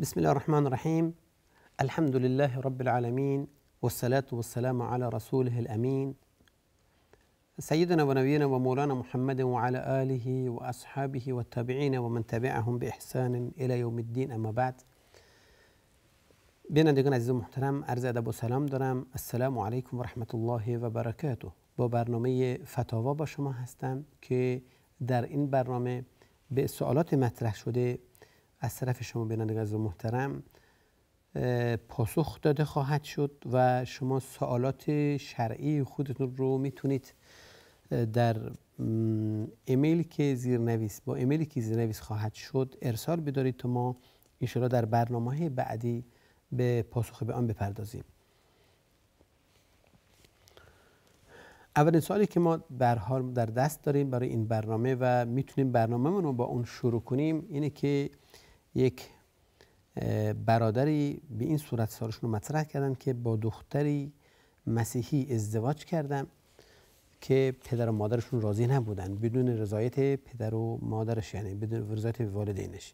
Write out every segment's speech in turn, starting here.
بسم الله الرحمن الرحیم. الحمد لله رب العالمین والصلاة والسلام علی رسوله الامین سیدنا و نبینا و مولانا محمد و علی آله و اصحابه و التابعین و من تبعهم باحسان الی یوم الدین. اما بعد، بینندگان عزیز و محترم، عرض ادب و سلام دارم. السلام علیکم و رحمت الله و برکاته. با برنامه فتاوا با شما هستم که در این برنامه به سوالات مطرح شده از طرف شما بینندگان عزیز و محترم پاسخ داده خواهد شد و شما سوالات شرعی خودتون رو میتونید در ایمیلی که زیرنویس خواهد شد ارسال بدارید تا ما ان شاء الله در برنامه‌های بعدی به پاسخ به آن بپردازیم. اولین سوالی که ما به هر حال در دست داریم برای این برنامه و میتونیم برنامه‌مون رو با اون شروع کنیم اینه که یک برادری به این صورت سوالشون رو مطرح کردن که با دختری مسیحی ازدواج کردن که پدر و مادرشون راضی نبودن، بدون رضایت پدر و مادرش، یعنی بدون رضایت والدینش.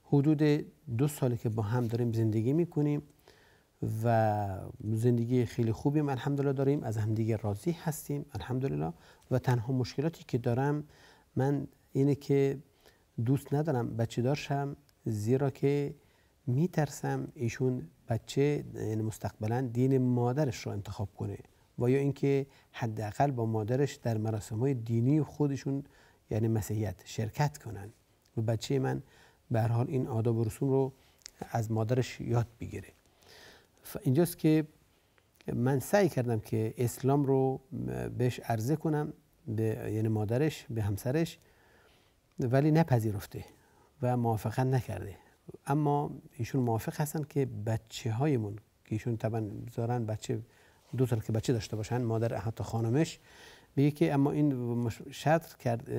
حدود 2 ساله که با هم داریم زندگی میکنیم و زندگی خیلی خوبیم الحمدلله داریم، از همدیگه راضی هستیم الحمدلله. و تنها مشکلاتی که دارم من اینه که دوست ندارم بچه دار شم، زیرا که میترسم ایشون بچه یعنی مستقبلا دین مادرش رو انتخاب کنه و یا اینکه حداقل با مادرش در مراسم‌های دینی خودشون یعنی مسیحیت شرکت کنن و بچه من به هر حال این آداب و رسوم رو از مادرش یاد بگیره. اینجاست که من سعی کردم که اسلام رو بهش عرضه کنم، به یعنی مادرش، به همسرش، ولی نپذیرفته و موافقت نکرده. اما ایشون موافق هستن که بچه هایمون که ایشون طبعا بذارن بچه 2 سال که بچه داشته باشن، مادر حتی خانمش میگه که اما این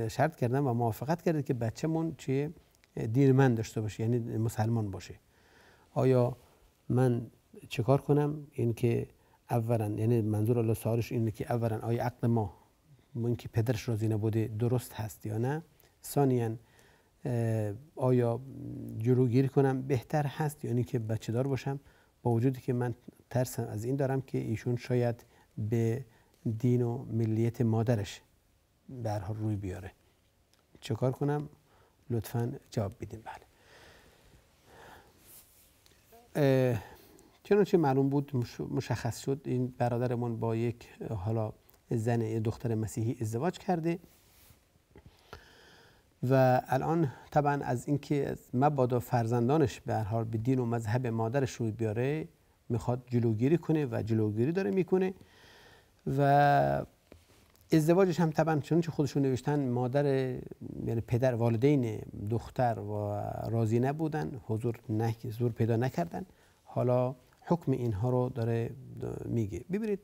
شرط کردن و موافقت کرده که بچه‌مون چه دین من داشته باشه، یعنی مسلمان باشه. آیا من چیکار کنم؟ این که اولا یعنی منظور الله سوالش اینه که اولا آیا عقد ما این که پدرش راضی نبوده درست هست یا نه؟ ثانیاً آیا جلوگیری کنم بهتر هست یعنی که بچه دار باشم، با وجودی که من ترسم از این دارم که ایشون شاید به دین و ملیت مادرش به هر حال روی بیاره. چه کار کنم؟ لطفاً جواب بدین. بله. چنانچه معلوم بود، مشخص شد این برادرمون با یک حالا دختر مسیحی ازدواج کرده و الان طبعا از اینکه مبادا فرزندانش به هر حال به دین و مذهب مادرش روی بیاره میخواد جلوگیری کنه و جلوگیری داره میکنه و ازدواجش هم طبعا چون خودشون نوشتن مادر یعنی پدر والدین دختر و راضی نبودن، حضور پیدا نکردن. حالا حکم اینها رو داره میگه. ببینید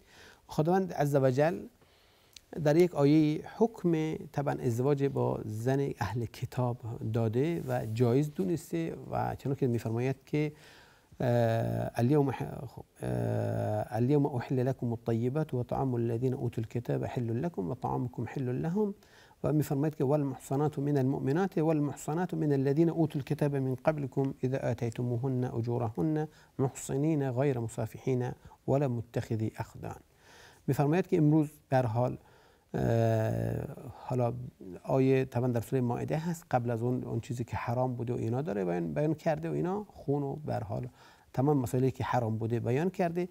خداوند عزوجل در یک آیه حکم طبعا ازدواج با زن اهل کتاب داده و جایز دونسته و چنانکه میفرماید که اليوم احل لكم الطيبات وطعام الذين اوتوا الكتاب حل لكم وطعامكم حل لهم، و میفرماید که والمحصنات من المؤمنات والمحصنات من الذين اوتوا الكتاب من قبلكم اذا اتيتموهن اجورهن محصنين غير مسافحين ولا متخذي اخدان. میفرماید که امروز به هر حال حالا آیه طبعا در سوره مائده هست، قبل از اون چیزی که حرام بوده و اینا داره بیان کرده و اینا خون و به هر حال تمام مسائلی که حرام بوده بیان کرده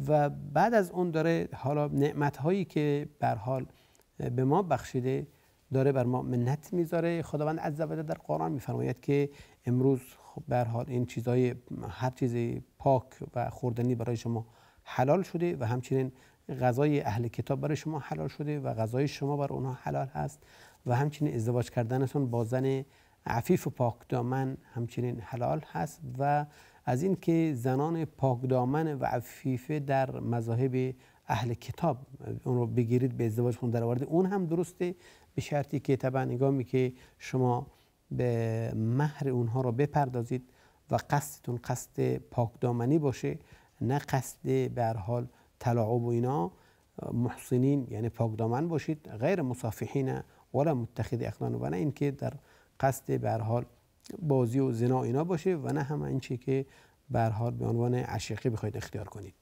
و بعد از اون داره حالا نعمت هایی که به هر حال به ما بخشیده داره بر ما منت میذاره. خداوند عزوجل در قرآن میفرماید که امروز به هر حال این چیزای هر چیز پاک و خوردنی برای شما حلال شده و همچنین غذای اهل کتاب برای شما حلال شده و غذای شما بر اونها حلال هست و همچنین ازدواج کردنتون با زن عفیف و پاک دامن همچنین حلال هست و از این که زنان پاک دامن و عفیفه در مذاهب اهل کتاب اون رو بگیرید به ازدواجتون در آورده، اون هم درسته، به شرطی که طبعا نگامی که شما به مهر اونها رو بپردازید و قصدتون قصد پاک دامنی باشه، نه قصد به هر حال تلاعب و اینا. محسنین یعنی پاک دامن باشید، غیر مصافحین ولا متخذ اخدان، و نه اینکه در قصد به هر حال بازی و زنا اینا باشه و نه هم این چی که به هر حال به عنوان عشیقی بخواید اختیار کنید.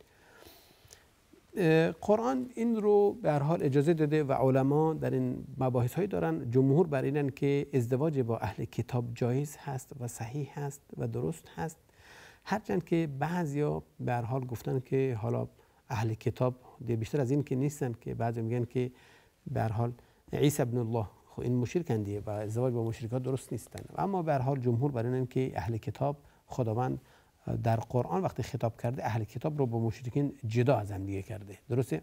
قرآن این رو به هر حال اجازه داده و علما در این مباحث هایی دارن. جمهور بر اینن که ازدواج با اهل کتاب جایز هست و صحیح هست و درست هست، هرچند که بعضیا به هر حال گفتن که حالا اهل کتاب بیشتر از این که نیستن، که بعضی میگن که به هر حال عیسی ابن الله، خب این مشرکن دیگه و ازدواج با مشرکات درست نیستن. اما به هر حال جمهور بر اینن که اهل کتاب خداوند در قرآن وقتی خطاب کرده اهل کتاب رو با مشرکین جدا از هم دیگه کرده، درسته؟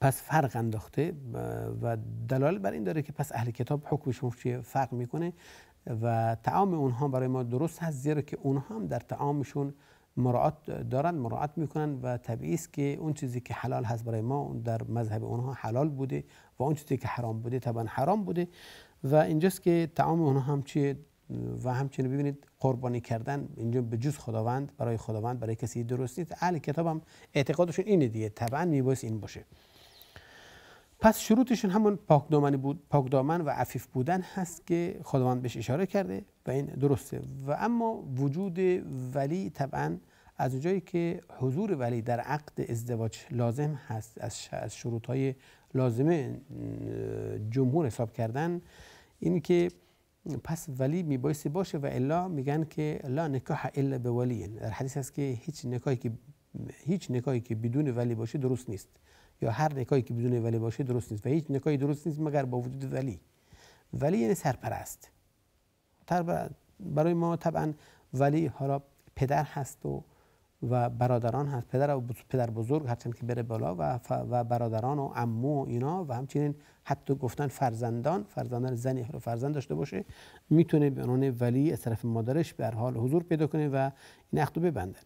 پس فرق انداخته و دلالت بر این داره که پس اهل کتاب حکمشون چیه؟ فرق میکنه و طعام اونها برای ما درست هست، زیرا که اونها هم در طعامشون مراعات میکنن و طبیعی است که اون چیزی که حلال هست برای ما در مذهب اونها حلال بوده و اون چیزی که حرام بوده طبعا حرام بوده و اینجاست که طعام اونها هم چیه و همچنین ببینید قربانی کردن اینجا به جز خداوند برای خداوند برای کسی درست نیست. اهل کتاب هم اعتقادشون اینه دیگه، طبعا میبایست این باشه. پس شروطشون همون پاکدامن و عفیف بودن هست که خداوند بهش اشاره کرده و این درسته. و اما وجود ولی طبعا از اونجایی که حضور ولی در عقد ازدواج لازم هست، از شروطهای لازمه جمهور حساب کردن، این که پس ولی میبایستی باشه و الا میگن که لا نکاح الا بولی. در حدیث هست که هیچ نکاحی که بدون ولی باشه درست نیست، یا هر نکاحی که بدون ولی باشه درست نیست و هیچ نکاحی درست نیست مگر با وجود ولی. ولی یعنی سرپرست. برای ما طبعا ولی حالا پدر هست و برادران هست، پدر بزرگ هرچند که بره بالا و برادران و عمو و اینا و همچنین حتی گفتن فرزندان زنی رو فرزند داشته باشه میتونه به عنوان ولی از طرف مادرش به هر حال حضور پیدا کنه و این عقد رو ببندن.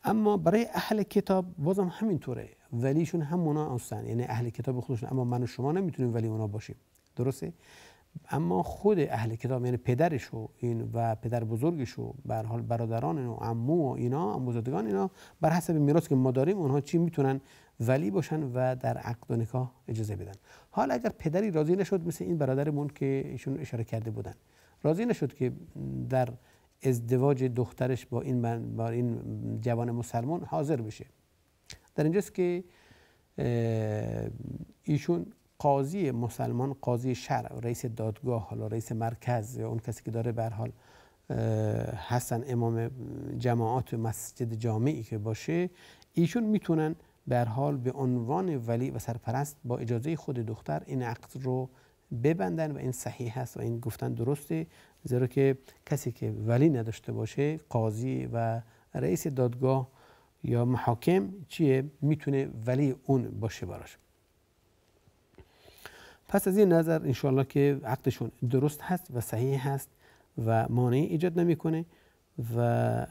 اما برای اهل کتاب بازم همینطوره، ولیشون همونا هستن، یعنی اهل کتاب خودشون، اما من و شما نمیتونیم ولی اونا باشیم، درسته؟ اما خود اهل کتاب یعنی پدرش و پدر بزرگش و به هر حال برادران و عمو و اینا، عموزادگان اینا، بر حسب میراثی که ما داریم اونها چی میتونن ولی باشن و در عقد و نکاح اجازه بدن. حالا اگر پدری راضی نشد، مثل این برادرمون که ایشون اشاره کرده بودن، راضی نشد که در ازدواج دخترش با این جوان مسلمان حاضر بشه، در اینجاست که ایشون قاضی مسلمان، قاضی شرع، رئیس دادگاه، حالا رئیس مرکز یا اون کسی که داره به هر حال هستن امام جماعات مسجد جامعی که باشه، ایشون میتونن به هر حال به عنوان ولی و سرپرست با اجازه خود دختر این عقد رو ببندن و این صحیح هست و این گفتن درسته، زیرا که کسی که ولی نداشته باشه، قاضی و رئیس دادگاه یا محاکم چیه میتونه ولی اون باشه براش. پس از این نظر انشاءالله که عقدشون درست هست و صحیح هست و مانعی ایجاد نمیکنه و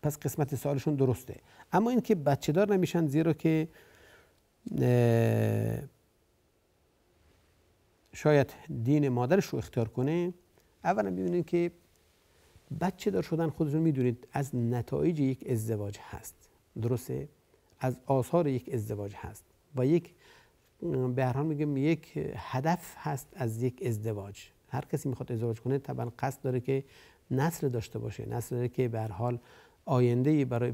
پس قسمت سوالشون درسته. اما این که بچه دار نمیشن، زیرا که شاید دین مادرش رو اختیار کنه. اولا ببینید که بچه دار شدن خودتون میدونید از نتایج یک ازدواج هست، درسته؟ از آثار یک ازدواج هست و یک به هر حال میگم یک هدف هست از یک ازدواج. هر کسی میخواد ازدواج کنه طبعا قصد داره که نسل داشته باشه، نسل داره که به هر حال آینده برای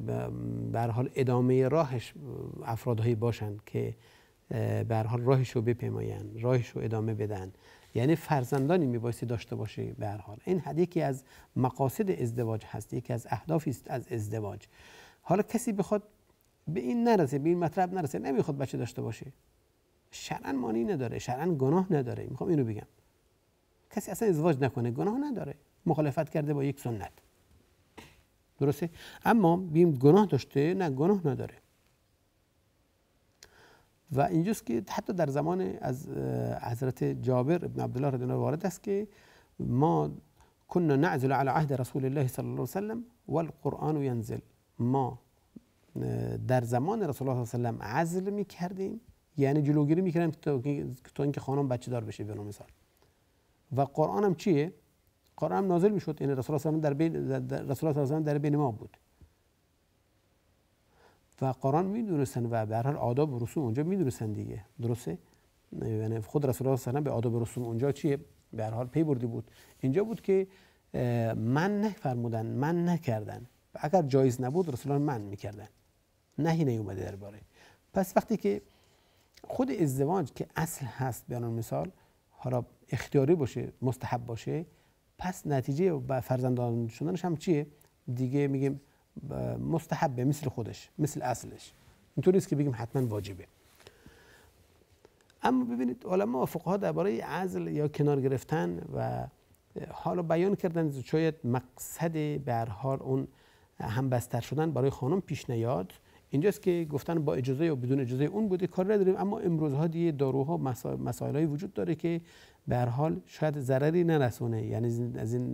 به هر حال ادامه راهش افرادهایی باشن که به هر حال راهش رو بپیماین، راهش رو ادامه بدن، یعنی فرزندانی میبایستی داشته باشه. به هر حال این یکی از مقاصد ازدواج هست، یکی از اهدافی است از ازدواج. حالا کسی بخواد به این نرسه، به این مطلب نرسه، نمیخواد بچه داشته باشه، شرعاً مانعی نداره، شرعاً گناه نداره. میخوام اینو بگم کسی اصلا ازدواج نکنه گناه نداره، مخالفت کرده با یک سنت، درسته؟ اما بیم گناه داشته، نه گناه نداره. و اینجاست که حتی در زمان از حضرت جابر ابن عبدالله رضی الله عنه وارد است که ما كنا نعزل على عهد رسول الله صلی الله علیه و سلم والقرآن ینزل، ما در زمان رسول الله صلی الله علیه و سلم عزل میکردیم، یعنی جلوگیری میکردیم تا اینکه خانم بچه دار بشه به نوع مثال، و قرآن هم چیه؟ قرآن هم نازل میشد، یعنی رسول الله صلی الله علیه و سلم در بین ما بود و قرآن میدونستن و به هر حال آداب و رسوم اونجا میدونستن دیگه، درسته؟ یعنی خود رسول الله صلی الله علیه و آله به آداب رسوم اونجا چیه به هر حال پی برده بود. اینجا بود که من نفرمودن، من نکردن. اگر جایز نبود رسول الله من میکردن، نهی نیومده درباره. پس وقتی که خود ازدواج که اصل هست به عنوان مثال حالا اختیاری باشه، مستحب باشه، پس نتیجه و فرزندان شدنش هم چیه دیگه میگیم مستحبه، مثل خودش، مثل اصلش. اینطوری نیست که بگیم حتما واجبه. اما ببینید علما و فقها درباره عزل یا کنار گرفتن و حالا بیان کردن شاید مقصد به هر حال اون همبستر شدن برای خانم پیش نیاد. اینجاست که گفتن با اجازه یا بدون اجازه اون بوده کار نداریم، اما امروزها دیگه داروها مسائلی وجود داره که به هر حال شاید ضرری نرسونه، یعنی از این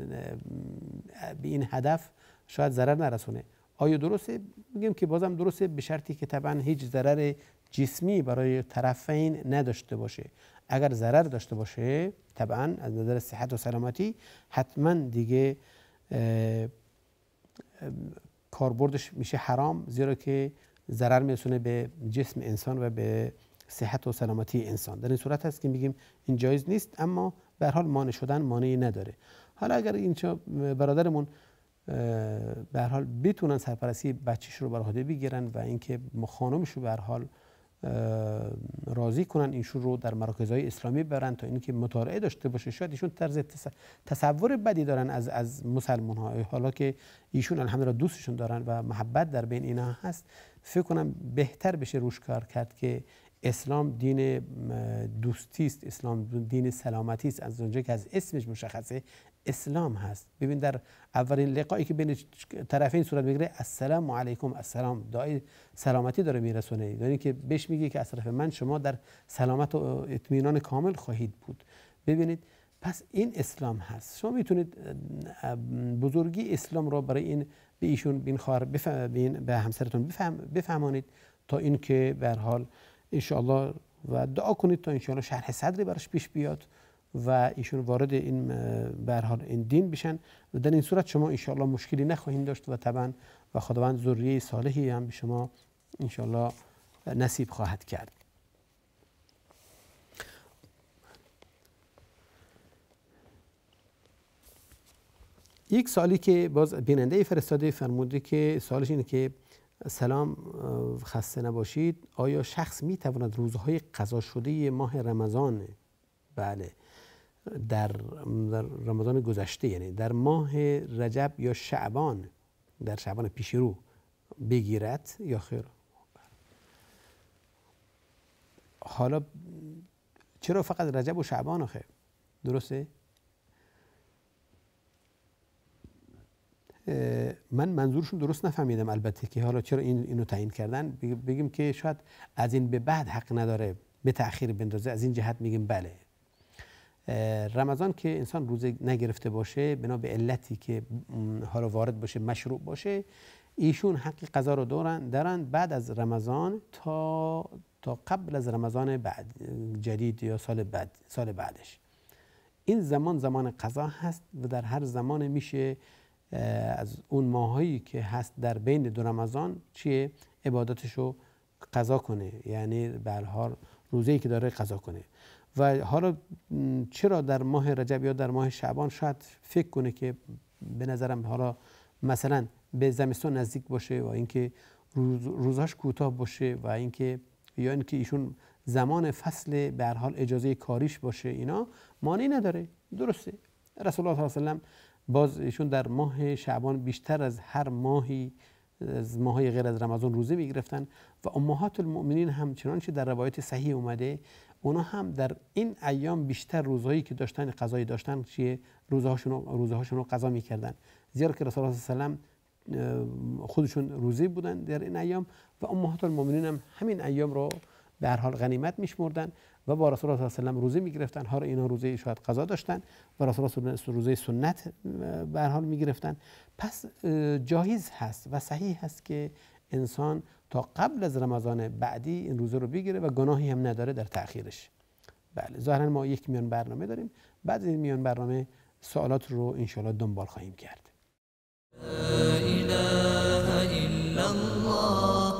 به این هدف شاید ضرر نرسونه. آیا درسته؟ میگیم که بازم درسته به شرطی که طبعا هیچ ضرر جسمی برای طرفین نداشته باشه. اگر ضرر داشته باشه طبعا از نظر صحت و سلامتی حتما دیگه کاربردش میشه حرام، زیرا که ضرر میرسونه به جسم انسان و به صحت و سلامتی انسان. در این صورت هست که میگیم این جایز نیست، اما به هر حال مانع شدن مانعی نداره. حالا اگر اینجا برادرمون به هر حال بتونن سرپرستی بچه‌ش رو بر عهده بگیرن و اینکه خانمش رو به هر حال راضی کنن ایشون رو در مراکزهای اسلامی برن تا اینکه مطالعه داشته باشه. شاید ایشون طرز تصور بدی دارن از مسلمان ها، حالا که ایشون الحمدلله دوستشون دارن و محبت در بین اینا هست. فکر کنم بهتر بشه روش کار کرد که اسلام دین دوستی است، اسلام دین سلامتی است، از اونجایی که از اسمش مشخصه اسلام هست. ببین در اولین لقایی که بین طرفین صورت بگیره السلام علیکم، السلام، دعای سلامتی داره میرسونه، یعنی که بهش میگه که از طرف من شما در سلامت و اطمینان کامل خواهید بود. ببینید پس این اسلام هست. شما میتونید بزرگی اسلام رو برای این به ایشون بین خواهر به همسرتون بفهمانید تا اینکه به هر حال ان شاءالله و دعا کنید تا ان شاءالله شرح صدری براش پیش بیاد و ایشون وارد این به هر حال این دین بشن و در این صورت شما ان شاءالله مشکلی نخواهید داشت و طبعا و خداوند ذریه صالحی هم به شما ان شاءالله نصیب خواهد کرد. یک سوالی که باز بیننده فرستاده فرموده که سوالش اینه که سلام خسته نباشید، آیا شخص می تواند روزهای قضا شده ماه رمضان بله در رمضان گذشته، یعنی در ماه رجب یا شعبان، در شعبان پیش رو بگیرد یا خیر؟ حالا چرا فقط رجب و شعبان آخه؟ درسته؟ من منظورشون درست نفهمیدم البته که حالا چرا اینو تعیین کردن. بگیم که شاید از این به بعد حق نداره به تأخیر بندازه، از این جهت میگیم بله. رمضان که انسان روزه نگرفته باشه بنا به علتی که حالا وارد باشه مشروع باشه، ایشون حق قضا رو دارن بعد از رمضان تا قبل از رمضان بعد جدید یا سال بعدش. این زمان قضا هست و در هر زمان میشه از اون ماهایی که هست در بین دو رمضان چیه عبادتشو قضا کنه، یعنی به هر حال روزه‌ای که داره قضا کنه. و حالا چرا در ماه رجب یا در ماه شعبان شاید فکر کنه که به نظرم حالا مثلا به زمستان نزدیک باشه و اینکه روزاش کوتاه باشه و اینکه یا اینکه ایشون زمان فصل به هر حال اجازه کاریش باشه، اینا مانعی نداره. درسته رسول الله صلی الله علیه و آله باز ایشون در ماه شعبان بیشتر از هر ماهی از ماهای غیر از رمضان روزه میگرفتن و امهات المؤمنین هم چنانچه در روایت صحیح اومده اونا هم در این ایام بیشتر روزهایی که داشتن قضایی داشتن چیه روزهاشون رو قضا میکردن، زیرا که رسول الله صلی الله علیه و آله خودشون روزه بودن در این ایام و امهات المؤمنین هم همین ایام رو به هر حال غنیمت میشمردن و با رسول الله صلی الله علیه و آله روزه میگرفتن. ها اینا روزه شاید قضا داشتن و رسول الله روزه سنت به هر حال میگرفتن. پس جایز هست و صحیح هست که انسان تا قبل از رمضان بعدی این روزه رو بگیره و گناهی هم نداره در تأخیرش. بله ظاهرا ما یک میان برنامه داریم، بعد از این میان برنامه سوالات رو ان شاء الله دنبال خواهیم کرد. لا اله الا الله.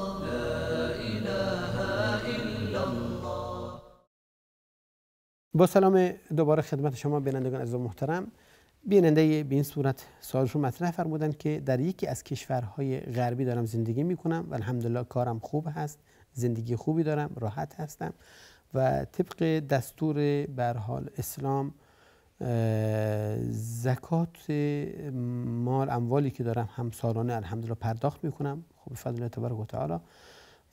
با سلام دوباره خدمت شما بینندگان عزیز و محترم. بیننده به این صورت سوالشون مطرح فرمودن که در یکی از کشورهای غربی دارم زندگی میکنم و الحمدلله کارم خوب هست، زندگی خوبی دارم، راحت هستم و طبق دستور به هر حال اسلام زکات مال اموالی که دارم هم سالانه الحمدلله پرداخت میکنم خب به فضل الله تبارک و تعالی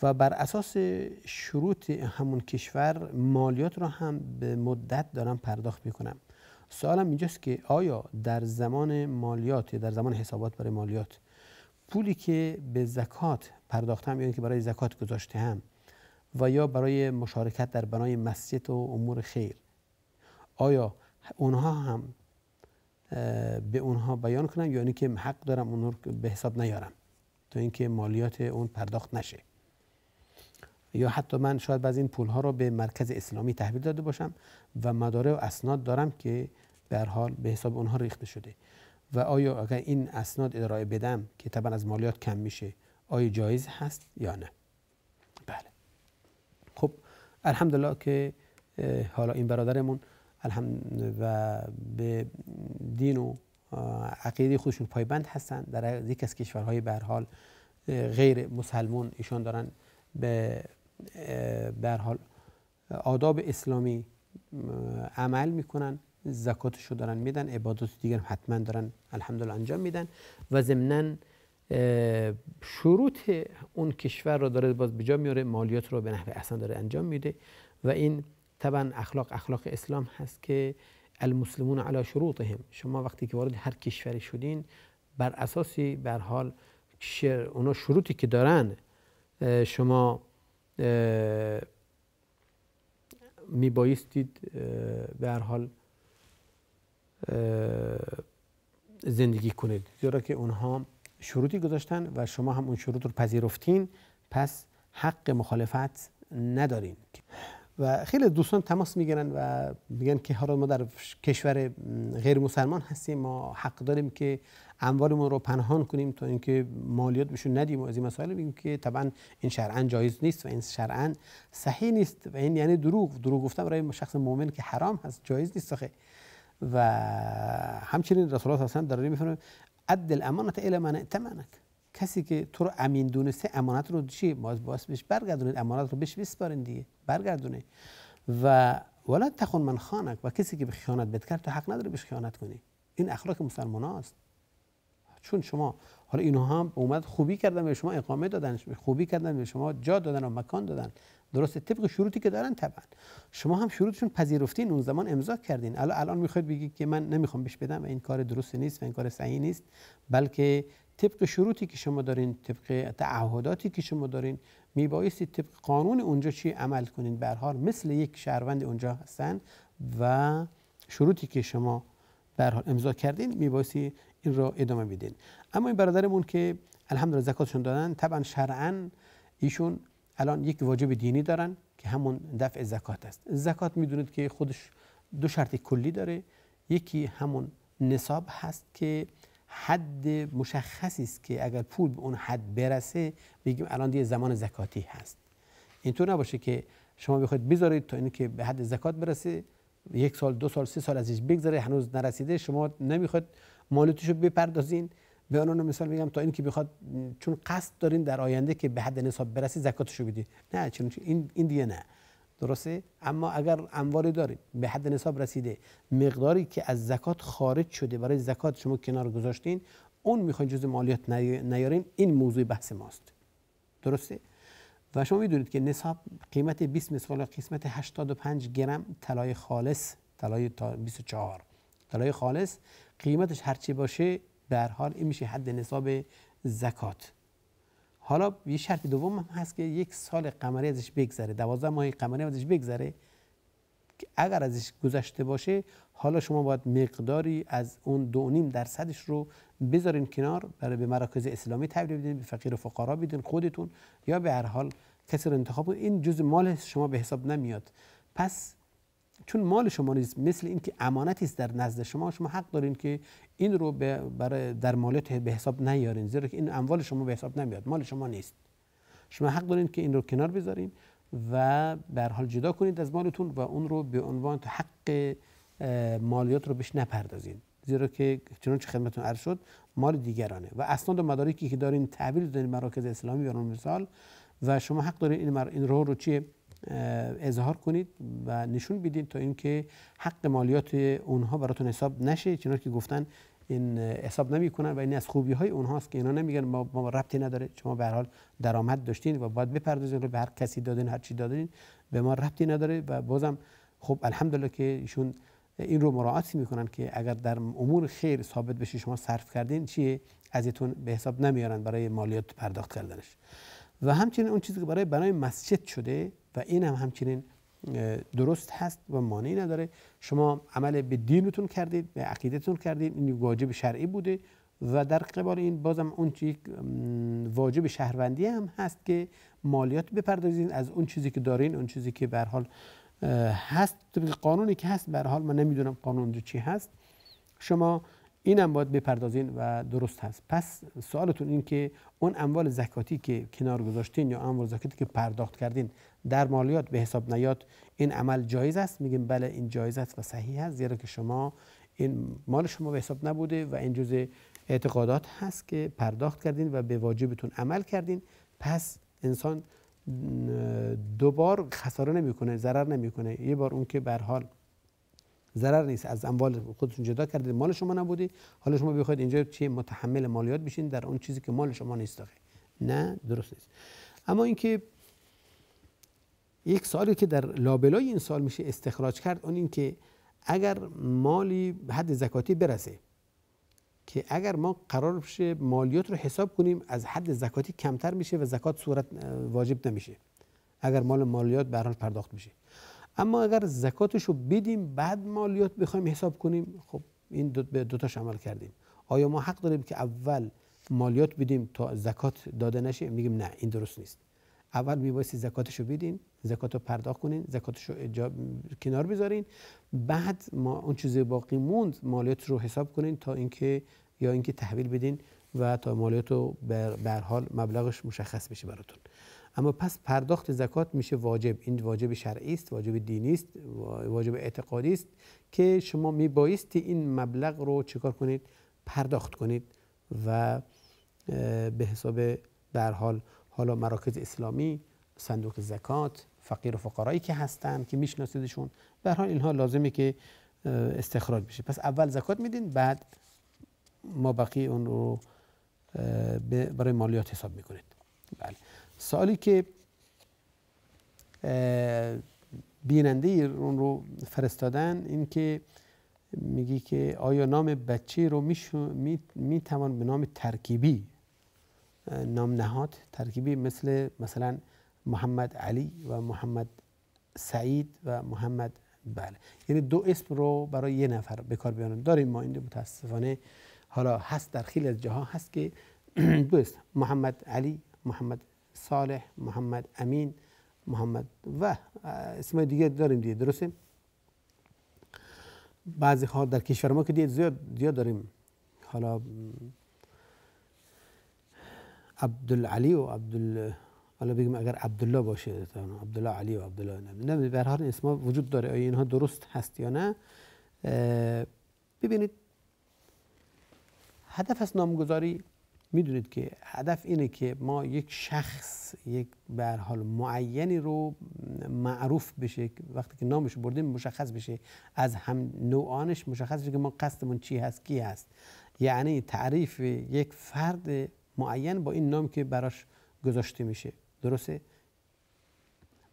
و بر اساس شروط همون کشور مالیات را هم به مدت دارم پرداخت میکنم. سوالم اینجاست که آیا در زمان مالیات، در زمان حسابات برای مالیات، پولی که به زکات پرداختم یعنی که برای زکات گذاشتم و یا برای مشارکت در بنای مسجد و امور خیر، آیا اونها هم به اونها بیان کنم یعنی که حق دارم اونها رو به حساب نیارم تا اینکه مالیات اون پرداخت نشه، یا حتی من شاید بعضی این پولها رو به مرکز اسلامی تحویل داده باشم و مدارک و اسناد دارم که به هر حال به حساب اونها ریخته شده و آیا اگر این اسناد ارائه بدم که طبعا از مالیات کم میشه آیا جایز هست یا نه؟ بله. خب الحمدلله که حالا این برادرمون و به دین و عقیده خودشون پایبند هستن، در یک از کشورهای به هر حال غیر مسلمان ایشان دارن به هر حال آداب اسلامی عمل میکنن، زکاتشو دارن میدن، عبادات دیگر حتما دارن الحمدلله انجام میدن و ضمناً شروط اون کشور رو داره باز به جا میاره، مالیات رو به نحو احسن داره انجام میده و این طبعا اخلاق اسلام هست که المسلمون علی شروطهم. شما وقتی که وارد هر کشوری شدین بر اساسی به هر حال اونا شروطی که دارن شما میبایستید به هر حال زندگی کنید، زیرا که اونها شروطی گذاشتن و شما هم اون شروط رو پذیرفتین، پس حق مخالفت ندارین. و خیلی دوستان تماس میگیرن و میگن که حالا ما در کشور غیر مسلمان هستیم، ما حق داریم که اموالمون رو پنهان کنیم تا اینکه مالیات بهشون ندیم و از این مسائل. میگیم که طبعا این شرعاً جایز نیست و این شرعاً صحیح نیست و این یعنی دروغ گفتن برای شخص مؤمن که حرام هست، جایز نیست آخه. و همچنین رسول الله صلی الله علیه و آله داره میفرماید ادی الامانه الی من ائتمنک، کسی که تو رو امین دونسته امانت رو چی باز بهش برگردونید، امانت رو بهش بسپارین دیگه، برگردونه. و ولا تخون من خانک، و کسی که به خیانت بکرد تو حق نداری بهش خیانت کنی. این اخلاق مسلماناست. چون شما حالا اینها هم اومد خوبی کردن به شما، اقامه دادن، خوبی کردن به شما، جا دادن و مکان دادن، درسته طبق شروطی که دارن. طبعا شما هم شروطشون پذیرفتین، اون زمان امضا کردین. الان میخواید بگید که من نمیخوام بهش بدم و این کار درست نیست و این کار صحیح نیست، بلکه طبق شروطی که شما دارین، طبق تعهداتی که شما دارین، میبایستی طبق قانون اونجا چی عمل کنین. به هر حال مثل یک شهروند اونجا هستن و شروطی که شما به هر حال امضا کردین میبایستی این رو ادامه بدین. اما این برادرمون که الحمدلله زکاتشون دادن، طبعا شرعاً ایشون الان یک واجب دینی دارن که همون دفع زکات است. زکات میدونید که خودش دو شرط کلی داره، یکی همون نصاب هست که حد مشخصی است که اگر پول به اون حد برسه بگیم الان دیگه زمان زکاتی هست. اینطور نباشه که شما بخواید بذارید تا اینکه به حد زکات برسه، 1 سال 2 سال 3 سال ازش بگذره هنوز نرسیده، شما نمیخواد مالیاتشو بپردازین. به آنها مثال میگم تا اینکه بخواد، چون قصد دارین در آینده که به حد نصاب برسه زکاتشو بدید، نه چون این دیگه نه، درسته. اما اگر اموالی دارید به حد نصاب رسیده، مقداری که از زکات خارج شده برای زکات شما کنار گذاشتین، اون میخواین جزء مالیات نیارین، این موضوع بحث ماست، درسته. و شما میدونید که نصاب قیمت 20 مثقال قسمت 85 گرم طلای خالص، طلای 24 طلای خالص قیمتش هرچی باشه به هر حال این میشه حد نصاب زکات. حالا یه شرط دوم هم هست که 1 سال قمری ازش بگذره، 12 ماه قمری ازش بگذره، که اگر ازش گذشته باشه حالا شما باید مقداری از اون 2.5% رو بذارین کنار، برای به مراکز اسلامی تحویل بدین، به فقیر و فقرا بدین خودتون، یا به هر حال کسی رو انتخاب کنید. این جزء مال شما به حساب نمیاد. پس چون مال شما نیست، مثل این که امانتی است در نزد شما حق دارین که این رو برای در مالیات به حساب نیارین، زیرا که این اموال شما به حساب نمیاد، مال شما نیست. شما حق دارین که این رو کنار بذارین و به هر حال جدا کنید از مالتون و اون رو به عنوان حق مالیات رو بهش نپردازین، زیرا که چنانچه خدمتتون عرض شد مال دیگرانه و اسناد و مدارکی که دارین تحویل دادین مراکز اسلامی برای مثال و شما حق دارین این رو چی اظهار کنید و نشون بدین تا اینکه حق مالیات اونها براتون حساب نشه، چنانچه که گفتن این حساب نمیکنن و این از خوبی های اونهاست که اینا نمیگن ما ربطی نداره، شما به هر حال درآمد داشتین و باید بپردازین، رو به هر کسی دادین، هر چی دادین به ما ربطی نداره. و بازم خب الحمدلله که ایشون این رو مراعات میکنن که اگر در امور خیر ثابت بشه شما صرف کردین چیه ازتون به حساب نمیارن برای مالیات پرداخت کردنش. و همچنین اون چیزی که برای بنای مسجد شده و این هم همچنین درست هست و مانعی نداره، شما عمل به دینتون کردید، به عقیدتون کردید، این واجب شرعی بوده و در قبال این بازم اون چیز واجب شهروندی هم هست که مالیات بپردازید از اون چیزی که دارین، اون چیزی که به هر حال هست طبق قانونی که هست. به هر حال من نمیدونم قانون چی هست، شما اینم باید بپردازین و درست هست. پس سوالتون این که اون اموال زکاتی که کنار گذاشتین یا اموال زکاتی که پرداخت کردین در مالیات به حساب نیاد، این عمل جایز است؟ میگیم بله این جایز است و صحیح است، زیرا که شما این مال شما به حساب نبوده و این جزء اعتقادات هست که پرداخت کردین و به واجبتون عمل کردین. پس انسان دوبار خساره نمیکنه، ضرر نمیکنه. یه بار اون که به هر حال ضرر نیست، از اموال خودتون جدا کردید، مال شما نبودی، حالا شما بخواید اینجا چی متحمل مالیات بشین در اون چیزی که مال شما نیست. نه، درست نیست. اما اینکه یک سوالی که در لابلای این سوال میشه استخراج کرد، اون این که اگر مالی به حد زکاتی برسه که اگر ما قرار بشه مالیات رو حساب کنیم از حد زکاتی کمتر میشه و زکات صورت واجب نمیشه اگر مالیات به هر حال پرداخت میشه. اما اگر زکاتش رو بدیم بعد مالیات بخوایم حساب کنیم، خب این دو تاش عمل کردیم. آیا ما حق داریم که اول مالیات بدیم تا زکات داده نشه؟ میگیم نه، این درست نیست. اول میبایستی زکاتش رو بدین، زکات رو پرداخت کنین، زکاتش رو کنار بذارین، بعد ما اون چیز باقی موند مالیات رو حساب کنین تا اینکه یا اینکه تحویل بدین و تا مالیات رو به هر حال مبلغش مشخص بشه براتون. اما پس پرداخت زکات میشه واجب. این واجب شرعی است، واجب دینی است، واجب اعتقادی است که شما میبایستی این مبلغ رو چیکار کنید؟ پرداخت کنید و به حساب به هر حال حالا مراکز اسلامی، صندوق زکات، فقیر و فقرایی که هستن که میشناسیدشون، به هر حال اینها لازمه که استخراج بشه. پس اول زکات میدین، بعد ما بقیه اون رو برای مالیات حساب میکنید. بله. سوالی که بیننده اون رو فرستادن این که میگی که آیا نام بچه رو میتوان به نام ترکیبی نام نهاد؟ ترکیبی مثلا محمد علی و محمد سعید و محمد، بله، یعنی دو اسم رو برای یه نفر به کار بیارن. داریم ما این متاسفانه، حالا هست در خیلی از جاها هست که دو اسم، محمد علی، محمد صالح، محمد امین، محمد و اسمای دیگه داریم دیگه، درسته؟ بعضی ها در کشور ما که دیگه زیاد داریم، حالا عبدالعلی و حالا بگیم اگر عبدالله باشه، عبدالله علی و عبدالله، نه به هر حال اسما وجود داره. آیا اینها درست هست یا نه؟ ببینید، هدف از نامگذاری میدونید که هدف اینه که ما یک شخص، یک به هر حال معینی رو معروف بشه، وقتی که نامش بردیم مشخص بشه، از هم نوعانش مشخص بشه که ما قصدمون چی هست، کی هست. یعنی تعریف یک فرد معین با این نام که براش گذاشته میشه، درسته؟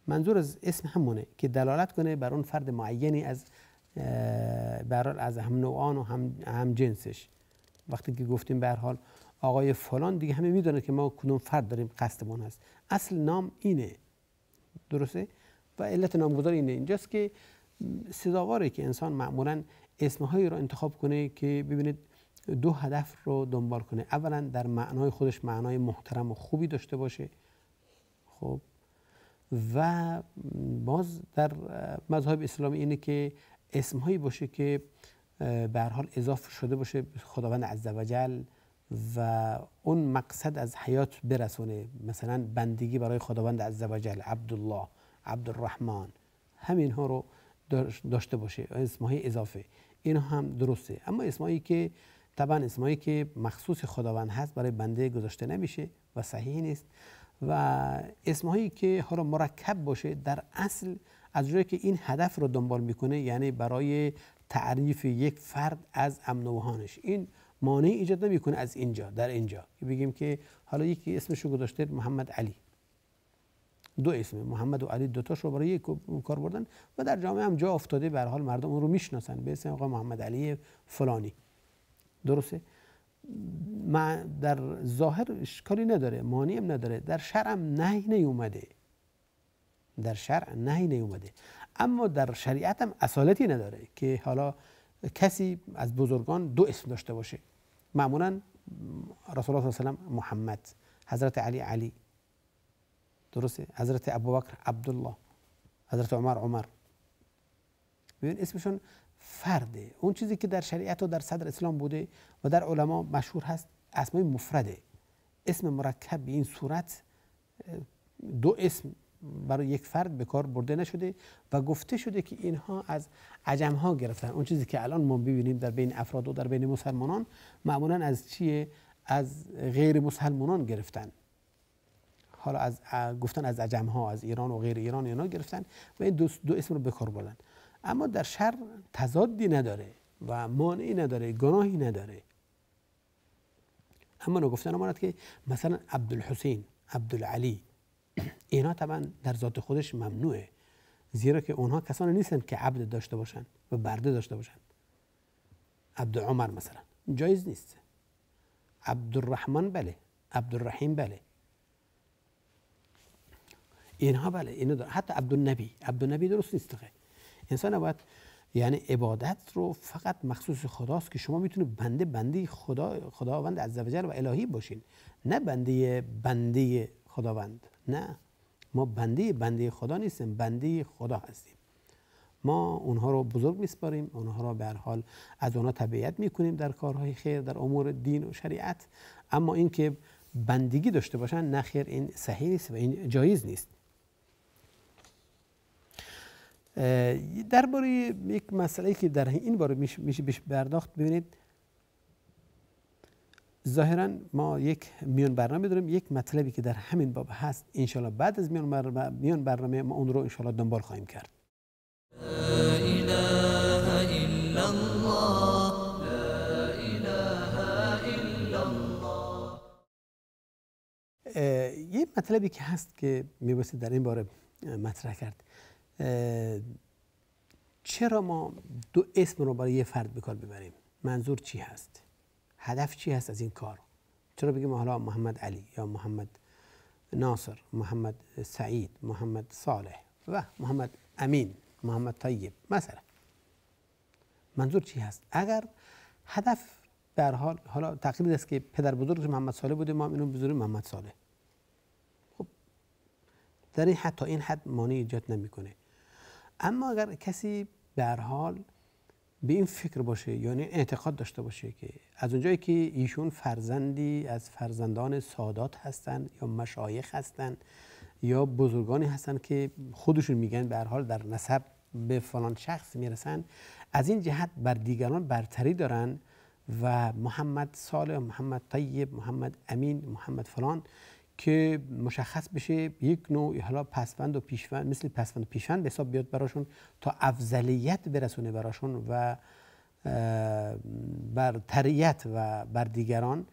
منظور از اسم همونه که دلالت کنه بر اون فرد معینی از از هم نوعان و هم جنسش. وقتی که گفتیم به هر حال آقای فلان، دیگه همه میدونه که ما کدوم فرد داریم قصدمون هست. اصل نام اینه، درسته؟ و علت نامگذاری اینه. اینجاست که سزاواره که انسان معمولا اسمهایی رو انتخاب کنه که ببینید دو هدف رو دنبال کنه. اولا در معنای خودش معنای محترم و خوبی داشته باشه، خب، و باز در مذهب اسلامی اینه که اسمهایی باشه که به هر حال اضافه شده باشه به خداوند عزوجل و اون مقصد از حیات برسونه. مثلا بندگی برای خداوند عزوجل، عبدالله، عبدالرحمن، همین ها رو داشته باشه، اسمهای اضافه، اینا هم درسته. اما اسمایی که طبعا اسمایی که مخصوص خداوند هست برای بنده گذاشته نمیشه و صحیح نیست. و اسمهایی که حالا مرکب باشه در اصل از جایی که این هدف رو دنبال میکنه، یعنی برای تعریف یک فرد از امن و نوحانش، این مانعی ایجاد نمیکنه از اینجا در اینجا که بگیم که حالا یکی اسمش رو گذاشته محمد علی، دو اسم محمد و علی دوتاش رو برای یک کار بردن و در جامعه هم جا افتاده، به هر حال مردم اون رو میشناسن به اسم آقا محمد علی فلانی. درسته؟ در ظاهر اشکالی نداره، مانعی هم نداره، در شرع هم نهی نیومده، در شرع نهی نیومده، اما در شریعت هم اصالتی نداره که حالا کسی از بزرگان دو اسم داشته باشه. معمولا رسول الله صلی الله علیه و محمد، حضرت علی علی، درسته؟ حضرت ابوبکر عبدالله، حضرت عمر. ببین اسمشون فرده. اون چیزی که در شریعت و در صدر اسلام بوده و در علما مشهور هست اسمای مفرده. اسم مرکب به این صورت، دو اسم برای یک فرد به کار برده نشده و گفته شده که اینها از عجم ها گرفتن. اون چیزی که الان ما ببینیم در بین افراد و در بین مسلمانان معمولا از چیه؟ از غیر مسلمانان گرفتن. حالا از گفتن از عجم ها، از ایران و غیر ایران اینا گرفتن و این دو اسم رو به کار بردن. اما در شرع تضادی نداره و مانعی نداره، گناهی نداره. اما نگفتن امانت که مثلا عبدالحسین، عبدالعلی، اینا طبعا در ذات خودش ممنوعه، زیرا که اونها کسانی نیستن که عبد داشته باشن و برده داشته باشن. عبدالعمر مثلا جایز نیست. عبدالرحمن بله، عبدالرحیم بله، اینها بله، اینا داره. حتی عبدالنبی درست نیست. انسان باید یعنی عبادت رو فقط مخصوص خداست که شما میتونید بنده خداوند عزوجل و الهی باشین، نه بنده خداوند. نه، ما بنده خدا نیستیم، بنده خدا هستیم. ما اونها رو بزرگ میسپاریم، اونها رو به هر حال از اونها تبعیت میکنیم در کارهای خیر، در امور دین و شریعت. اما این که بندگی داشته باشن، نه خیر، این صحیح نیست و این جایز نیست. درباره یک مسئله که در این باره میشه بهش پرداخت، ببینید ظاهرا ما یک میان برنامه داریم، یک مطلبی که در همین باب هست انشالله بعد از میان برنامه ما اون رو انشالله دنبال خواهیم کرد. لا اله الا الله، لا اله الا الله. یک مطلبی که هست که میبایستی در این باره مطرح کرد، چرا ما دو اسم رو برای یه فرد به کار ببریم؟ منظور چی هست؟ هدف چی هست از این کار؟ چرا بگیم حالا محمد علی یا محمد ناصر، محمد سعید، محمد صالح و محمد امین، محمد طیب مثلا؟ منظور چی هست؟ اگر هدف به هر حال حالا تقلید است که پدر بزرگش محمد صالح بوده، ما اینو بذاریم محمد صالح. خب در این حد تا این حد مانع ایجاد نمیکنه. اما اگر کسی به هر حال به این فکر باشه، یعنی اعتقاد داشته باشه که از اونجایی که ایشون فرزندی از فرزندان سادات هستند یا مشایخ هستند یا بزرگانی هستند که خودشون میگن به هر حال در نسب به فلان شخص میرسن، از این جهت بر دیگران برتری دارن و محمد صالح، محمد طیب، محمد امین، محمد فلان که مشخص بشه یک نوع حالا پسوند و پیشوند، مثل پسوند و پیشوند به حساب بیاد براشون تا افضلیت برسونه براشون و برتریت و بر دیگران.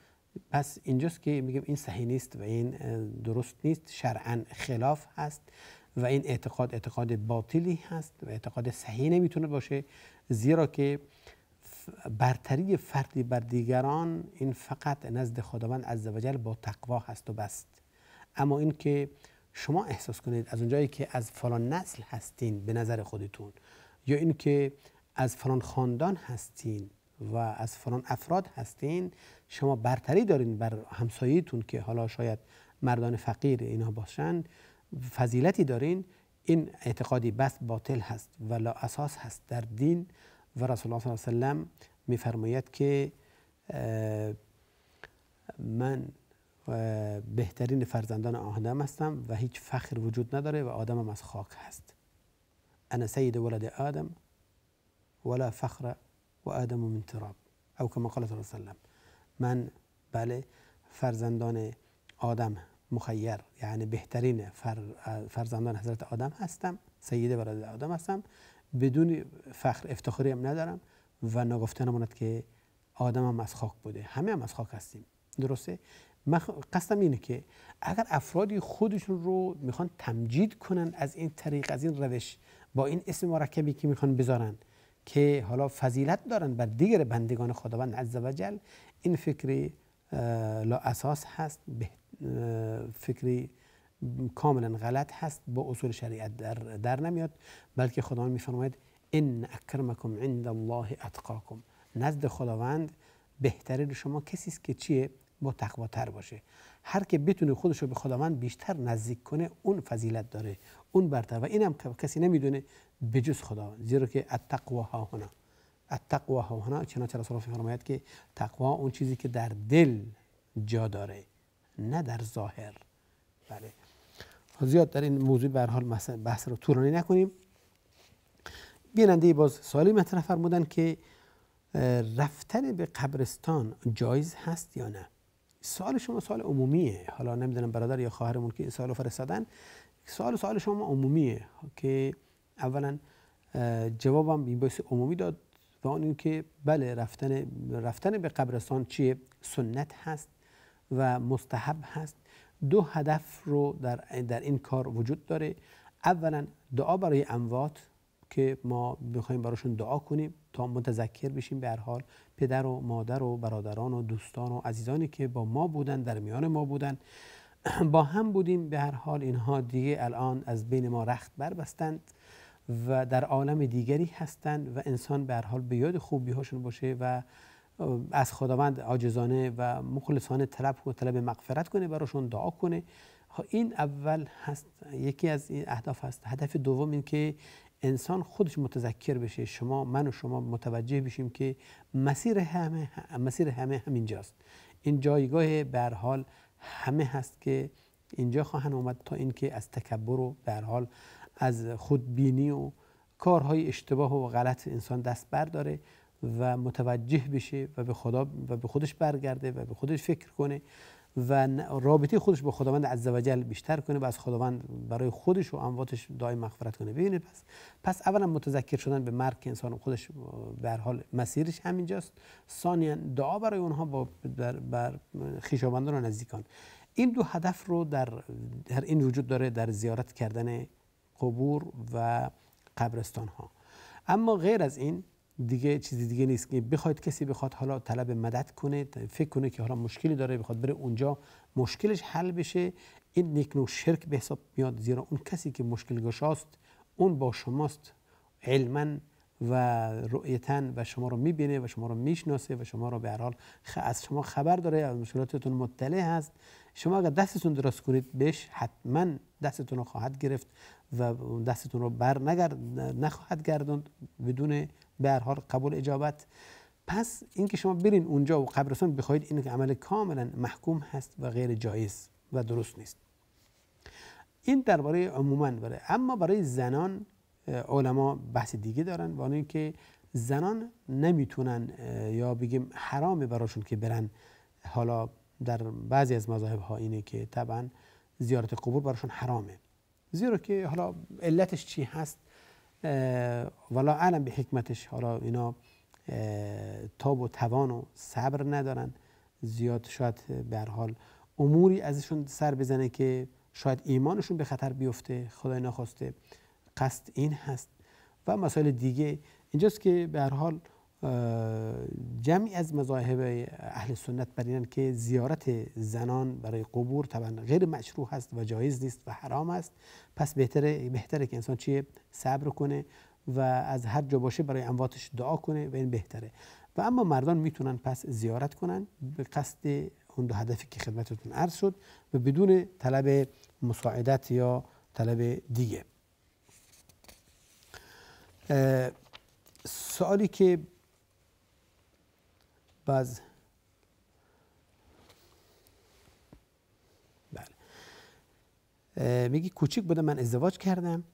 پس اینجاست که میگم این صحیح نیست و این درست نیست، شرعاً خلاف هست و این اعتقاد باطلی هست و اعتقاد صحیح نمیتونه باشه، زیرا که برتری فردی بر دیگران این فقط نزد خداوند عزوجل با تقوا هست و بس. اما این که شما احساس کنید از اونجایی که از فلان نسل هستین به نظر خودتون، یا این که از فلان خاندان هستین و از فلان افراد هستین، شما برتری دارین بر همسایه‌تون که حالا شاید مردان فقیر اینا باشن، فضیلتی دارین، این اعتقادی بس باطل هست و لا اساس هست در دین. و رسول الله صلی الله علیه و سلم میفرماید که من بهترین فرزندان آدم هستم و هیچ فخر وجود نداره و آدمم از خاک هست. انا سید ولد آدم ولا فخر و آدم من تراب او کما قال صلی الله علیه وسلم. من بله فرزندان آدم مخیر، یعنی بهترین فرزندان حضرت آدم هستم، سید ولد آدم هستم، بدون فخر افتخاری هم ندارم و نگفته نماند که آدم هم از خاک بوده، همه هم از خاک هستیم. درسته؟ من قصدم اینه که اگر افرادی خودشون رو میخوان تمجید کنن از این طریق، از این روش، با این اسم مرکبی که میخوان بذارن که حالا فضیلت دارن بر دیگر بندگان خداوند عزوجل، این فکری لا اساس هست، فکری کاملا غلط هست، با اصول شریعت در نمیاد. بلکه خداوند میفرماید ان اکرمکم عند الله اتقاکم، نزد خداوند بهترین شما کسی است که چیه؟ با تقوا تر باشه. هر که بتونه خودش رو به خداوند بیشتر نزدیک کنه اون فضیلت داره، اون برتر، و اینم کسی نمیدونه بجز خداوند. زیرا که التقوا ها هنا، التقوا ها هنا، چنانچه رسول الله فرماید که تقوا اون چیزی که در دل جا داره نه در ظاهر. بله زیاد در این موضوع به هر حال بحث رو طولانی نکنیم. بیننده باز سوالی مطرح فرمودن که رفتن به قبرستان جایز هست یا نه. سوال شما سوال عمومیه، حالا نمیدونم برادر یا خواهرمون که این سوالو فرستادن، سوال شما عمومیه که اولا جوابم این باعث عمومی داد و اون که بله رفتن به قبرستان چیه؟ سنت هست و مستحب هست. دو هدف رو در این کار وجود داره. اولا دعا برای اموات که ما بخوایم براشون دعا کنیم تا متذکر بشیم به هر حال پدر و مادر و برادران و دوستان و عزیزانی که با ما بودن، در میان ما بودن، با هم بودیم، به هر حال اینها دیگه الان از بین ما رخت بربستند و در عالم دیگری هستند و انسان به هر حال به یاد خوبی هاشون باشه و از خداوند عاجزانه و مخلصانه طلب مغفرت کنه، براشون دعا کنه. این اول هست، یکی از این اهداف هست. هدف دوم این که انسان خودش متذکر بشه، من و شما متوجه بشیم که مسیر همه همینجاست. این جایگاه به هر حال همه هست که اینجا خواهند اومد تا اینکه از تکبر و به هر حال از خودبینی و کارهای اشتباه و غلط انسان دست برداره و متوجه بشه و به خدا و به خودش برگرده و به خودش فکر کنه و رابطه خودش با خداوند عزوجل بیشتر کنه و از خداوند برای خودش و امواتش دائم مغفرت کنه. ببینید پس اولا متذکر شدن به مرگ که انسان خودش به هر حال مسیرش همینجاست. ثانیاً دعا برای اونها بر خویشاوندان و نزدیکان. این دو هدف رو در این وجود داره در زیارت کردن قبور و قبرستان ها. اما غیر از این دیگه چیزی دیگه نیست که کسی بخواد حالا طلب مدد کنه، فکر کنه که حالا مشکلی داره بخواد بره اونجا مشکلش حل بشه، این یک نوع شرک به حساب میاد. زیرا اون کسی که مشکل گشاست اون با شماست علما و رؤیتا و شما رو میبینه و شما رو میشناسه و شما رو به هر حال از شما خبر داره، از مشکلاتتون مطلع هست. شما اگر دستتون دراز کنید بهش حتما دستتون رو خواهد گرفت و دستتون رو نخواهد گرداند بدون به هر حال قبول اجابت. پس اینکه شما برین اونجا و قبرستان بخواید، این عمل کاملا محکوم هست و غیر جایز و درست نیست. این درباره عموما اما برای زنان علما بحث دیگه دارن و اون اینکه زنان نمیتونن یا بگیم حرامه براشون که برن. حالا در بعضی از مذاهب ها اینه که طبعا زیارت قبور براشون حرامه، زیرا که حالا علتش چی هست والا اعلم به حکمتش. حالا اینا تاب و توان و صبر ندارن زیاد، شاید به هر حال اموری ازشون سر بزنه که شاید ایمانشون به خطر بیفته، خدای نخواسته. قصد این هست و مسائل دیگه اینجاست که به هر حال جمعی از مذاهب اهل سنت برینن که زیارت زنان برای قبور طبعا غیر مشروع هست و جایز نیست و حرام است. پس بهتره که انسان چیه؟ صبر کنه و از هر جا باشه برای امواتش دعا کنه و این بهتره. و اما مردان میتونن پس زیارت کنن به قصد اون دو هدفی که خدمتتون عرض شد و بدون طلب مساعدت یا طلب دیگه. سوالی که میگی کوچیک بودم من ازدواج کردم.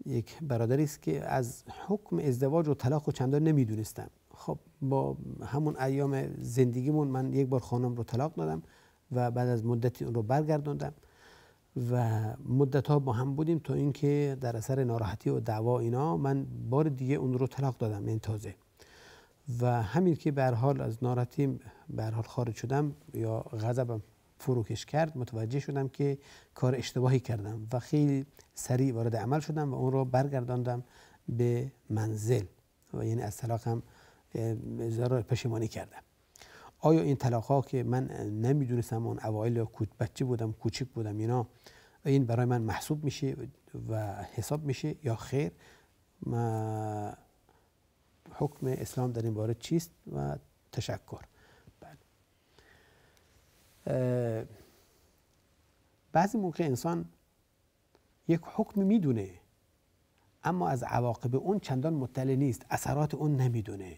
یک برادری است که از حکم ازدواج و طلاق و چندان نمیدونستم. خب با همون ایام زندگیمون من یک بار خانم رو طلاق دادم و بعد از مدتی اون رو برگردوندم و مدت ها با هم بودیم تا اینکه در اثر ناراحتی و دعوا اینا من بار دیگه اون رو طلاق دادم این تازه. و همین که به هر حال از ناراحتیم به هر حال خارج شدم یا غضبم فروکش کرد، متوجه شدم که کار اشتباهی کردم و خیلی سریع وارد عمل شدم و اون رو برگرداندم به منزل و یعنی از طلاقم اظهار پشیمانی کردم. آیا این طلاق ها که من نمیدونستم اون اوایل یا بچه بودم کوچیک بودم اینا این برای من محسوب میشه و حساب میشه یا خیر؟ ما حکم اسلام در این باره چیست؟ و تشکر. بعضی موقع انسان یک حکم میدونه اما از عواقب اون چندان مطلع نیست، اثرات اون نمیدونه.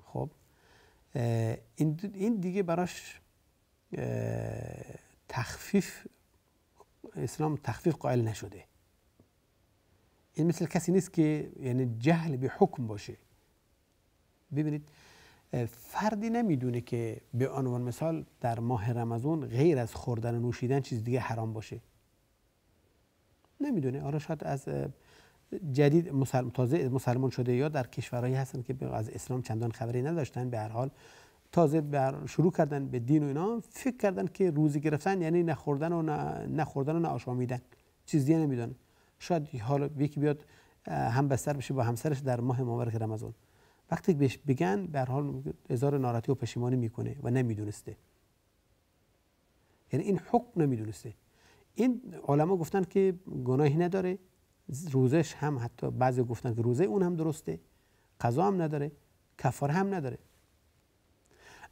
خب این دیگه براش تخفیف، اسلام تخفیف قائل نشده. این مثل کسی نیست که یعنی جهل به حکم باشه. ببینید فردی نمیدونه که به عنوان مثال در ماه رمضان غیر از خوردن و نوشیدن چیز دیگه حرام باشه. نمیدونه. آره شاید از جدید تازه مسلمان شده یا در کشورهایی هستن که از اسلام چندان خبری نداشتن، به هر حال تازه شروع کردن به دین و اینا، فکر کردن که روزی گرفتن یعنی نخوردن و نه آشامیدن، چیز دیگه نمیدونن. شاید حالا یکی بیاد هم بستر بشه با همسرش در ماه مبارک رمضان، وقتی بهش بگن به هر حال اظهار ناراحتی و پشیمانی میکنه و نمیدونسته. یعنی این حکم نمیدونسته. این علما گفتن که گناهی نداره، روزش هم حتی بعضی گفتن که روزه اون هم درسته، قضا هم نداره، کفاره هم نداره.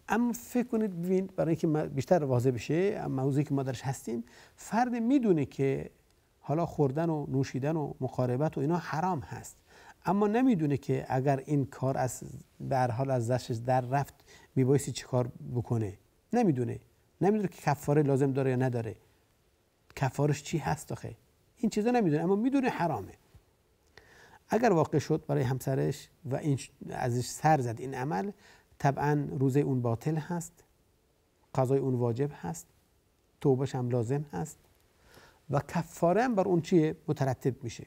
اما فکر کنید ببینید برای اینکه بیشتر واضح بشه موضوعی که ما درش هستیم، فرد میدونه که حالا خوردن و نوشیدن و مقاربت و اینا حرام هست، اما نمیدونه که اگر این کار از به هر حال از دستش در رفت میبایستی چی کار بکنه. نمیدونه که کفاره لازم داره یا نداره، کفارش چی هست آخه. این چیزا نمیدونه اما میدونه حرامه. اگر واقع شد برای همسرش و این ازش سر زد این عمل، طبعا روزه اون باطل هست، قضای اون واجب هست، توبهش هم لازم هست و کفاره هم بر اون چیه مترتب میشه.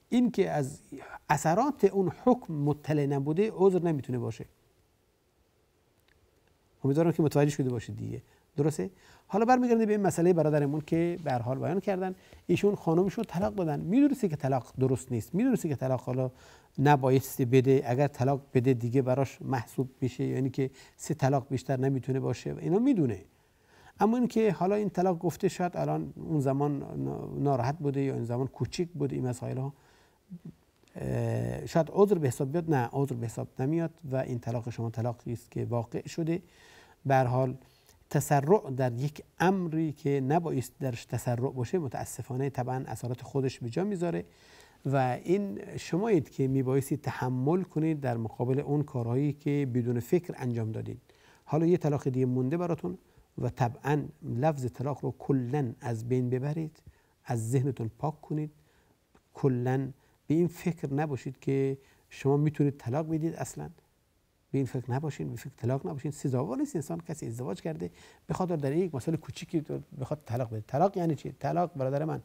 این که از اثرات اون حکم مطلع نبوده عذر نمیتونه باشه. امیدوارم که متوجه شده باشید دیگه. درسته؟ حالا برمیگردیم به این مسئله برادرمون که به هر حال بیان کردن ایشون خانمشون طلاق دادن، میدونسته که طلاق درست نیست، میدونسته که طلاق حالا نبایستی بده، اگر طلاق بده دیگه براش محسوب میشه، یعنی که 3 طلاق بیشتر نمیتونه باشه، اینا میدونه. اما این که حالا این طلاق گفته شاید الان اون زمان ناراحت بوده یا این زمان کوچیک بوده، این مسائل ها شاید عذر به حساب بیاد. نه، عذر به حساب نمیاد و این طلاق شما طلاقی است که واقع شده. به هر حال تسرع در یک امری که نبایست درش تسرع باشه متاسفانه طبعا اثرات خودش به جا میذاره و این شمایید که میبایستی تحمل کنید در مقابل اون کارهایی که بدون فکر انجام دادید. حالا یه طلاق دیگه مونده براتون و طبعا لفظ طلاق رو کلا از بین ببرید، از ذهنتون پاک کنید، کلا به این فکر نباشید که شما میتونید طلاق بدید. اصلا به این فکر نباشین، به فکر طلاق نباشین. سزاوار نیست انسان کسی ازدواج کرده به خاطر در یک مسئله کوچیکی بخواد طلاق بده. طلاق یعنی چی؟ طلاق برادر من،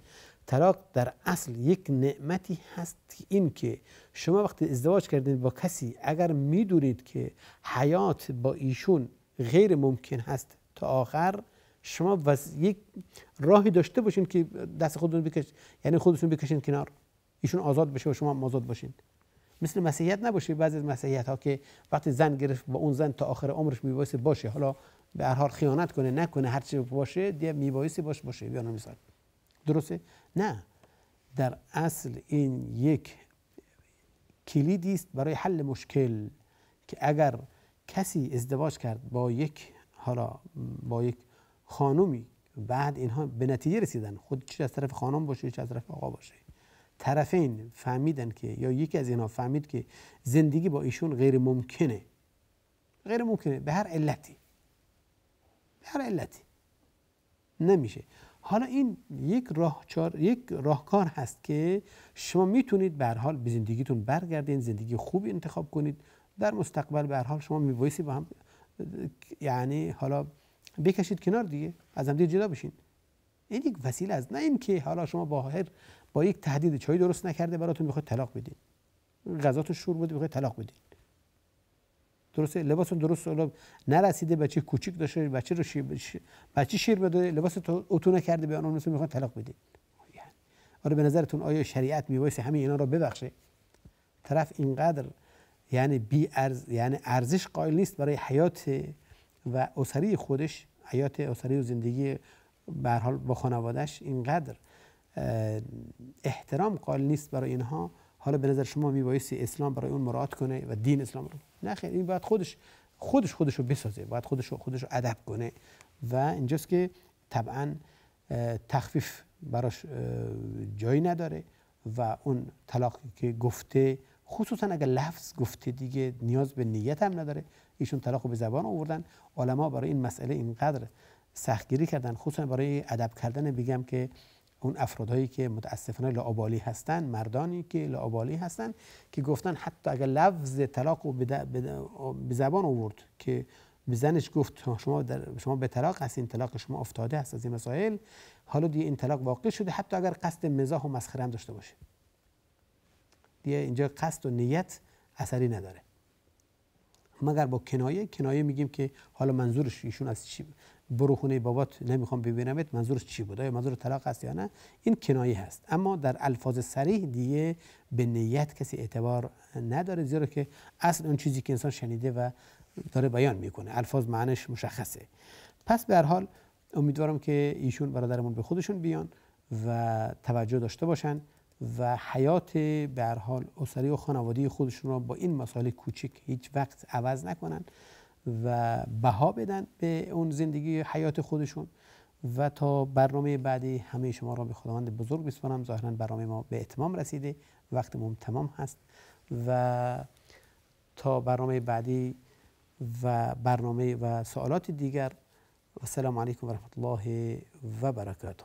طلاق در اصل یک نعمتی هست، این که شما وقتی ازدواج کردید با کسی اگر میدونید که حیات با ایشون غیر ممکن هست تا آخر، شما یک راهی داشته باشین که دست خودتون بکشید، یعنی خودتون بکشین کنار، ایشون آزاد بشه و شما هم آزاد باشین. مثل مسیحیت نباشه. بعضی از مسیحیت ها که وقتی زن گرفت با اون زن تا آخر عمرش میبایسته باشه، حالا به هر حال خیانت کنه نکنه هر چی باشه دیگه میبایسته باشه بیان مثال. درسته؟ نه، در اصل این یک کلیدی است برای حل مشکل که اگر کسی ازدواج کرد با یک خانومی، بعد اینها به نتیجه رسیدن، خود چه از طرف خانم باشه چه از طرف آقا باشه، طرفین فهمیدن که یا یکی از اینها فهمید که زندگی با ایشون غیر ممکنه به هر علتی نمیشه. حالا این یک راهکار هست که شما میتونید به هر حال به زندگیتون برگردین، زندگی خوبی انتخاب کنید. در مستقبل به هر حال شما میبایستی با هم یعنی حالا بکشید کنار دیگه، از هم دیگه جدا بشین. این یک وسیله است، نه اینکه حالا شما با یک تهدید چای درست نکرده براتون میخواید طلاق بدین، غذاتون شور بوده میخواید طلاق بدین. درسته؟ لباسون درست نرسیده، بچه کوچیک داشته، بچه شیر بده، لباس تو اتو نکرده، به اون میخواید طلاق بدین. یعنی آره به نظرتون آیا شریعت میبایسته همه اینا رو ببخشه؟ طرف اینقدر یعنی ارزش قائل نیست برای حیات و اسری خودش، حیات اسری و زندگی به هر حال با خانواده‌اش، اینقدر احترام قائل نیست برای اینها. حالا به نظر شما میبایستی اسلام برای اون مراعات کنه و دین اسلام رو؟ نه خیر، این باید خودش رو بسازه، باید خودش رو ادب کنه و اینجاست که طبعا تخفیف براش جایی نداره و اون طلاق که گفته، خصوصا اگر لفظ گفته دیگه نیاز به نیت هم نداره. ایشون طلاق رو به زبان آوردن، علما برای این مسئله اینقدر سختگیری کردن، خصوصا برای ادب کردن. بگم که اون افرادهایی که متاسفانه لاابالی هستن، مردانی که لاابالی هستن که گفتن حتی اگر لفظ طلاق رو به زبان آورد که به زنش گفت شما به طلاق هستین، طلاق شما افتاده هست از این مسائل، حالا دیگه این طلاق واقع شده، حتی اگر قصد مزاح و مسخره هم داشته باشه دیگه اینجا قصد و نیت اثری نداره، مگر با کنایه میگیم که حالا منظورش ایشون از چی، برو خونه بابات نمیخوام ببینمت، منظورش چی بود؟ آیا منظور طلاق است یا نه؟ این کنایه هست. اما در الفاظ صریح دیگه به نیت کسی اعتبار نداره، زیرا که اصل اون چیزی که انسان شنیده و داره بیان میکنه، الفاظ معنیش مشخصه. پس به هر حال امیدوارم که ایشون برادرمون به خودشون بیان و توجه داشته باشن و حیات به هر حال اسری و خانوادگی خودشون رو با این مسائل کوچیک هیچ وقت عوض نکنن و بها بدن به اون زندگی حیات خودشون. و تا برنامه بعدی همه شما را به خداوند بزرگ بسپارم. ظاهرا برنامه ما به اتمام رسیده، وقتمون تمام هست و تا برنامه بعدی و برنامه و سوالات دیگر، و السلام علیکم و رحمت الله و برکاته.